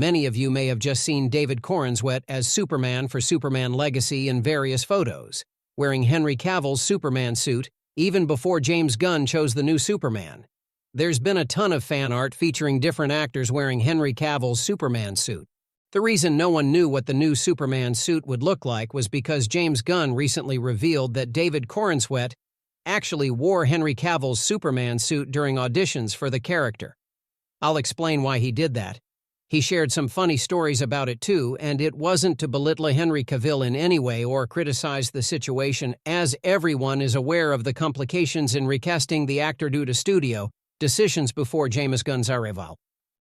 Many of you may have just seen David Corenswet as Superman for Superman Legacy in various photos, wearing Henry Cavill's Superman suit even before James Gunn chose the new Superman. There's been a ton of fan art featuring different actors wearing Henry Cavill's Superman suit. The reason no one knew what the new Superman suit would look like was because James Gunn recently revealed that David Corenswet actually wore Henry Cavill's Superman suit during auditions for the character. I'll explain why he did that. He shared some funny stories about it too, and it wasn't to belittle Henry Cavill in any way or criticize the situation, as everyone is aware of the complications in recasting the actor due to studio decisions before James Gunn's arrival.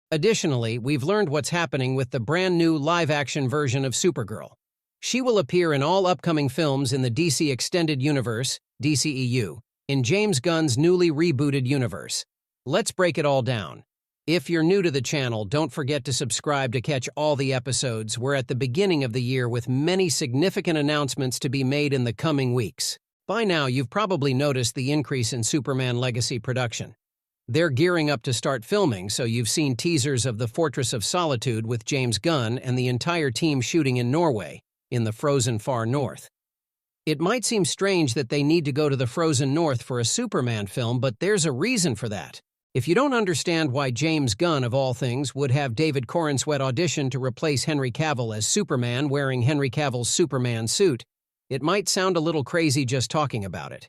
Additionally, we've learned what's happening with the brand new live-action version of Supergirl. She will appear in all upcoming films in the DC Extended Universe, DCEU, in James Gunn's newly rebooted universe. Let's break it all down. If you're new to the channel, don't forget to subscribe to catch all the episodes. We're at the beginning of the year with many significant announcements to be made in the coming weeks. By now, you've probably noticed the increase in Superman Legacy production. They're gearing up to start filming, so you've seen teasers of the Fortress of Solitude with James Gunn and the entire team shooting in Norway, in the frozen far north. It might seem strange that they need to go to the frozen north for a Superman film, but there's a reason for that. If you don't understand why James Gunn, of all things, would have David Corenswet audition to replace Henry Cavill as Superman wearing Henry Cavill's Superman suit, it might sound a little crazy just talking about it.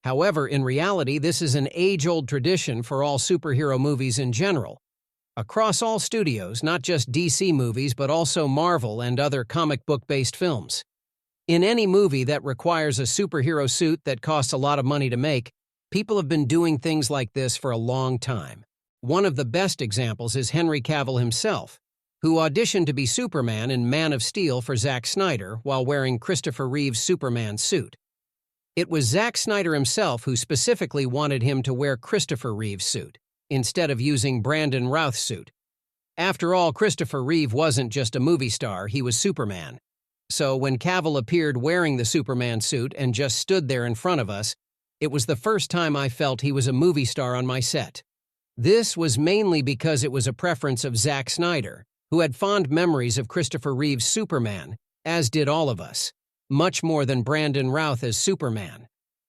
However, in reality, this is an age-old tradition for all superhero movies in general. Across all studios, not just DC movies but also Marvel and other comic book-based films. In any movie that requires a superhero suit that costs a lot of money to make, people have been doing things like this for a long time. One of the best examples is Henry Cavill himself, who auditioned to be Superman in Man of Steel for Zack Snyder while wearing Christopher Reeve's Superman suit. It was Zack Snyder himself who specifically wanted him to wear Christopher Reeve's suit, instead of using Brandon Routh's suit. After all, Christopher Reeve wasn't just a movie star, he was Superman. So when Cavill appeared wearing the Superman suit and just stood there in front of us, it was the first time I felt he was a movie star on my set. This was mainly because it was a preference of Zack Snyder, who had fond memories of Christopher Reeve's Superman, as did all of us, much more than Brandon Routh as Superman.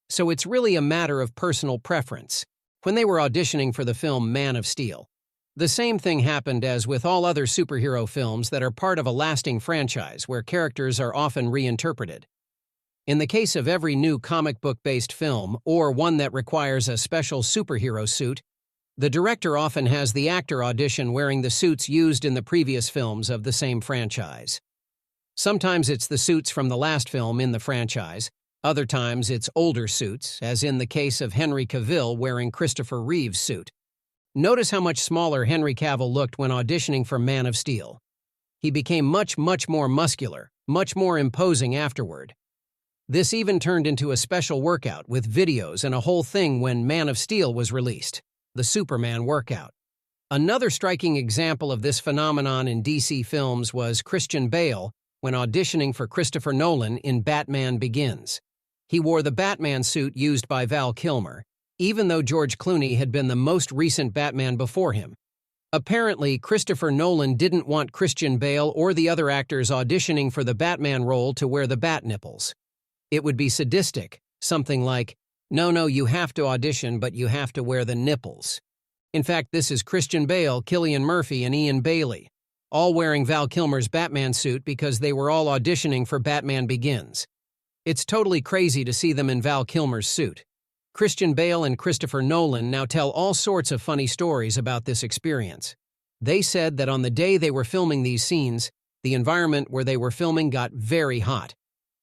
So it's really a matter of personal preference. When they were auditioning for the film Man of Steel, the same thing happened as with all other superhero films that are part of a lasting franchise where characters are often reinterpreted. In the case of every new comic book-based film, or one that requires a special superhero suit, the director often has the actor audition wearing the suits used in the previous films of the same franchise. Sometimes it's the suits from the last film in the franchise, other times it's older suits, as in the case of Henry Cavill wearing Christopher Reeve's suit. Notice how much smaller Henry Cavill looked when auditioning for Man of Steel. He became much more muscular, much more imposing afterward. This even turned into a special workout with videos and a whole thing when Man of Steel was released, the Superman workout. Another striking example of this phenomenon in DC films was Christian Bale when auditioning for Christopher Nolan in Batman Begins. He wore the Batman suit used by Val Kilmer, even though George Clooney had been the most recent Batman before him. Apparently, Christopher Nolan didn't want Christian Bale or the other actors auditioning for the Batman role to wear the bat nipples. It would be sadistic, something like, no, you have to audition, but you have to wear the nipples. In fact, this is Christian Bale, Cillian Murphy, and Ian Bailey, all wearing Val Kilmer's Batman suit because they were all auditioning for Batman Begins. It's totally crazy to see them in Val Kilmer's suit. Christian Bale and Christopher Nolan now tell all sorts of funny stories about this experience. They said that on the day they were filming these scenes, the environment where they were filming got very hot.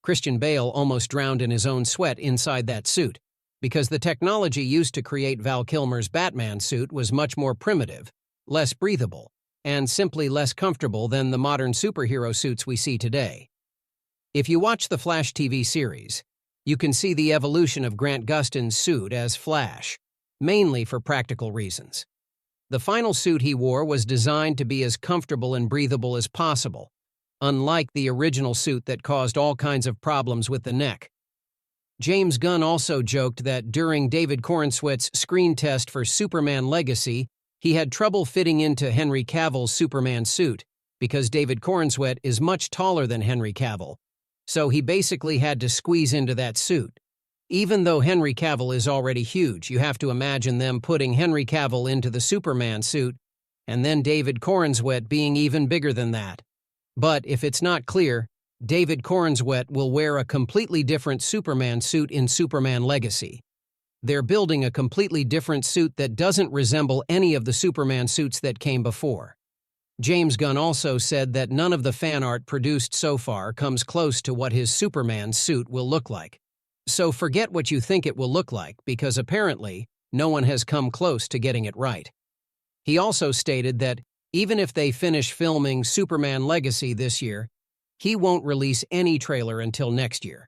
Christian Bale almost drowned in his own sweat inside that suit, because the technology used to create Val Kilmer's Batman suit was much more primitive, less breathable, and simply less comfortable than the modern superhero suits we see today. If you watch the Flash TV series, you can see the evolution of Grant Gustin's suit as Flash, mainly for practical reasons. The final suit he wore was designed to be as comfortable and breathable as possible, unlike the original suit that caused all kinds of problems with the neck. James Gunn also joked that during David Corenswet's screen test for Superman Legacy, he had trouble fitting into Henry Cavill's Superman suit because David Corenswet is much taller than Henry Cavill, so he basically had to squeeze into that suit. Even though Henry Cavill is already huge, you have to imagine them putting Henry Cavill into the Superman suit, and then David Corenswet being even bigger than that. But if it's not clear, David Corenswet will wear a completely different Superman suit in Superman Legacy. They're building a completely different suit that doesn't resemble any of the Superman suits that came before. James Gunn also said that none of the fan art produced so far comes close to what his Superman suit will look like. So forget what you think it will look like, because apparently, no one has come close to getting it right. He also stated that even if they finish filming Superman Legacy this year, he won't release any trailer until next year.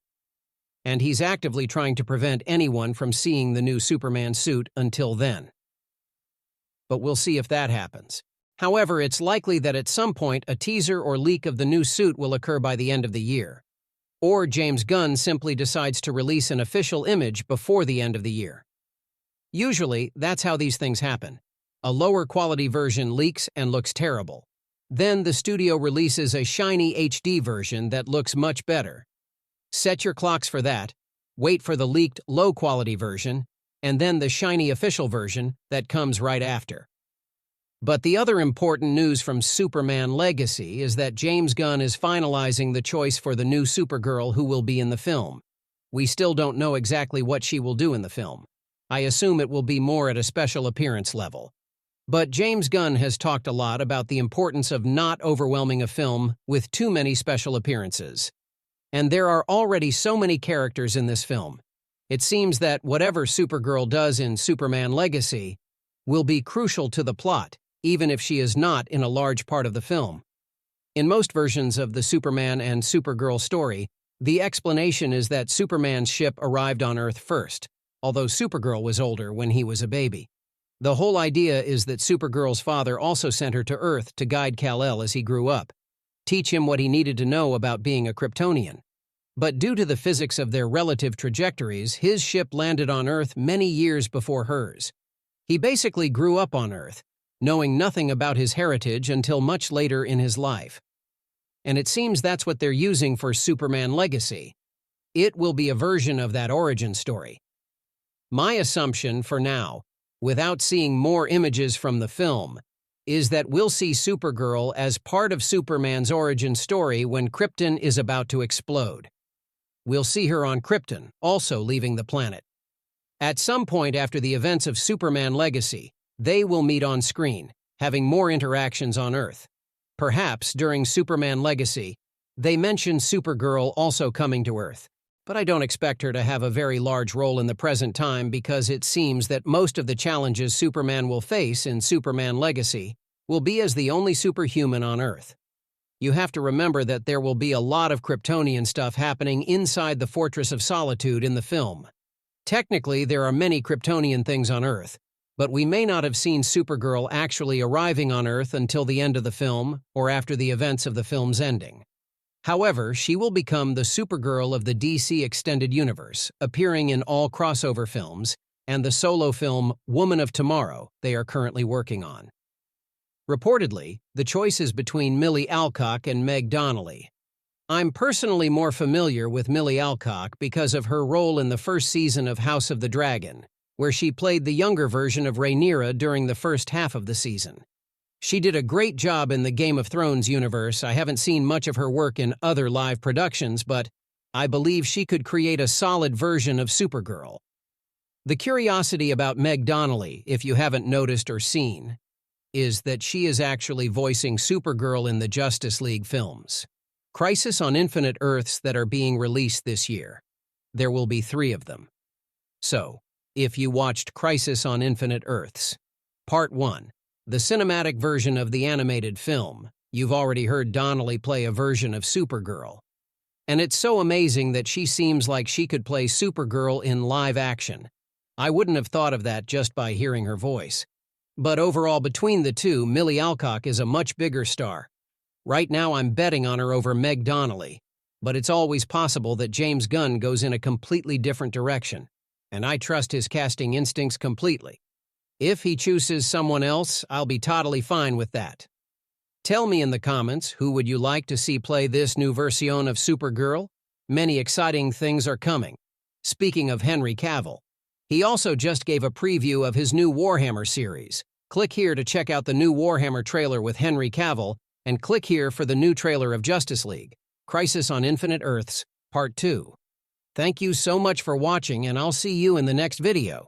And he's actively trying to prevent anyone from seeing the new Superman suit until then. But we'll see if that happens. However, it's likely that at some point a teaser or leak of the new suit will occur by the end of the year. Or James Gunn simply decides to release an official image before the end of the year. Usually, that's how these things happen. A lower quality version leaks and looks terrible. Then the studio releases a shiny HD version that looks much better. Set your clocks for that, wait for the leaked low-quality version, and then the shiny official version that comes right after. But the other important news from Superman Legacy is that James Gunn is finalizing the choice for the new Supergirl who will be in the film. We still don't know exactly what she will do in the film. I assume it will be more at a special appearance level. But James Gunn has talked a lot about the importance of not overwhelming a film with too many special appearances. And there are already so many characters in this film. It seems that whatever Supergirl does in Superman Legacy will be crucial to the plot, even if she is not in a large part of the film. In most versions of the Superman and Supergirl story, the explanation is that Superman's ship arrived on Earth first, although Supergirl was older when he was a baby. The whole idea is that Supergirl's father also sent her to Earth to guide Kal-El as he grew up, teach him what he needed to know about being a Kryptonian. But due to the physics of their relative trajectories, his ship landed on Earth many years before hers. He basically grew up on Earth, knowing nothing about his heritage until much later in his life. And it seems that's what they're using for Superman Legacy. It will be a version of that origin story. My assumption for now, without seeing more images from the film, is that we'll see Supergirl as part of Superman's origin story when Krypton is about to explode. We'll see her on Krypton, also leaving the planet. At some point after the events of Superman Legacy, they will meet on screen, having more interactions on Earth. Perhaps during Superman Legacy, they mention Supergirl also coming to Earth, but I don't expect her to have a very large role in the present time because it seems that most of the challenges Superman will face in Superman Legacy will be as the only superhuman on Earth. You have to remember that there will be a lot of Kryptonian stuff happening inside the Fortress of Solitude in the film. Technically, there are many Kryptonian things on Earth, but we may not have seen Supergirl actually arriving on Earth until the end of the film or after the events of the film's ending. However, she will become the Supergirl of the DC Extended Universe, appearing in all crossover films and the solo film Woman of Tomorrow they are currently working on. Reportedly, the choice is between Millie Alcock and Meg Donnelly. I'm personally more familiar with Millie Alcock because of her role in the first season of House of the Dragon, where she played the younger version of Rhaenyra during the first half of the season. She did a great job in the Game of Thrones universe. I haven't seen much of her work in other live productions, but I believe she could create a solid version of Supergirl. The curiosity about Meg Donnelly, if you haven't noticed or seen, is that she is actually voicing Supergirl in the Justice League films. Crisis on Infinite Earths that are being released this year. There will be 3 of them. So, if you watched Crisis on Infinite Earths, Part 1, the cinematic version of the animated film, you've already heard Donnelly play a version of Supergirl. And it's so amazing that she seems like she could play Supergirl in live action. I wouldn't have thought of that just by hearing her voice. But overall, between the two, Millie Alcock is a much bigger star. Right now I'm betting on her over Meg Donnelly, but it's always possible that James Gunn goes in a completely different direction, and I trust his casting instincts completely. If he chooses someone else, I'll be totally fine with that. Tell me in the comments who would you like to see play this new version of Supergirl? Many exciting things are coming. Speaking of Henry Cavill, he also just gave a preview of his new Warhammer series. Click here to check out the new Warhammer trailer with Henry Cavill, and click here for the new trailer of Justice League, Crisis on Infinite Earths, Part 2. Thank you so much for watching, and I'll see you in the next video.